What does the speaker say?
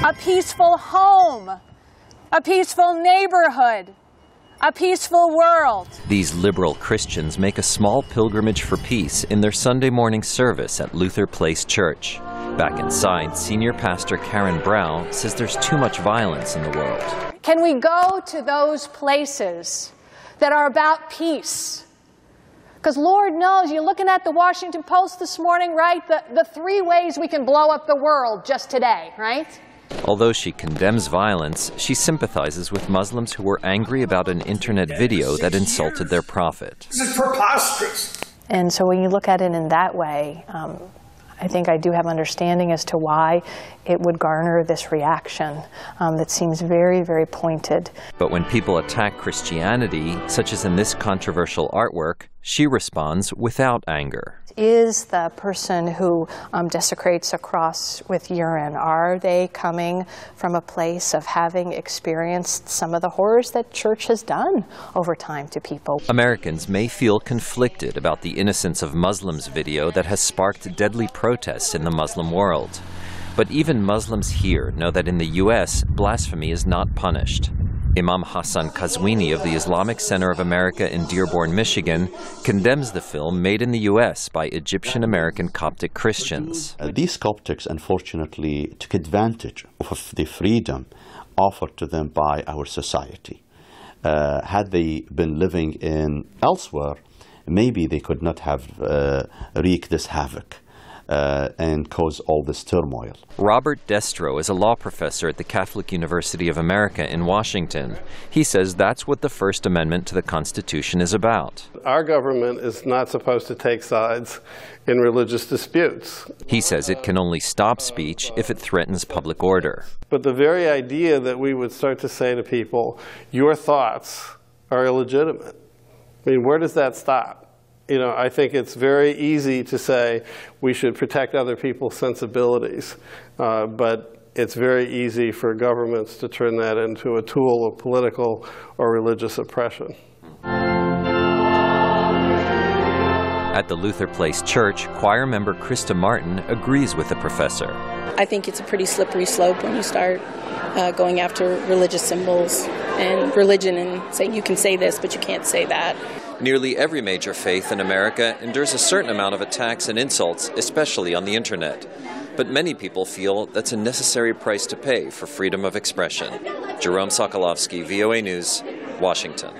a peaceful home, a peaceful neighborhood, a peaceful world. These liberal Christians make a small pilgrimage for peace in their Sunday morning service at Luther Place Church. Back inside, Senior Pastor Karen Brau says there's too much violence in the world. Can we go to those places that are about peace? Because Lord knows, you're looking at the Washington Post this morning, right? The 3 ways we can blow up the world just today, right? Although she condemns violence, she sympathizes with Muslims who were angry about an internet video that insulted their prophet. This is preposterous. And so when you look at it in that way, I think I do have understanding as to why it would garner this reaction that seems very, very pointed. But when people attack Christianity, such as in this controversial artwork, she responds without anger. Is the person who desecrates a cross with urine, are they coming from a place of having experienced some of the horrors that church has done over time to people? Americans may feel conflicted about the Innocence of Muslims video that has sparked deadly protests in the Muslim world. But even Muslims here know that in the U.S., blasphemy is not punished. Imam Hassan Qazwini of the Islamic Center of America in Dearborn, Michigan, condemns the film made in the U.S. by Egyptian-American Coptic Christians. These Coptics, unfortunately, took advantage of the freedom offered to them by our society. Had they been living elsewhere, maybe they could not have wreaked this havoc and cause all this turmoil. Robert Destro is a law professor at the Catholic University of America in Washington. He says that's what the First Amendment to the Constitution is about. Our government is not supposed to take sides in religious disputes. He says it can only stop speech if it threatens public order. But the very idea that we would start to say to people, your thoughts are illegitimate, I mean, where does that stop? You know, I think it's very easy to say we should protect other people's sensibilities, but it's very easy for governments to turn that into a tool of political or religious oppression. At the Luther Place Church, choir member Krista Martin agrees with the professor. I think it's a pretty slippery slope when you start going after religious symbols and religion and saying you can say this, but you can't say that. Nearly every major faith in America endures a certain amount of attacks and insults, especially on the internet. But many people feel that's a necessary price to pay for freedom of expression. Jerome Socolovsky, VOA News, Washington.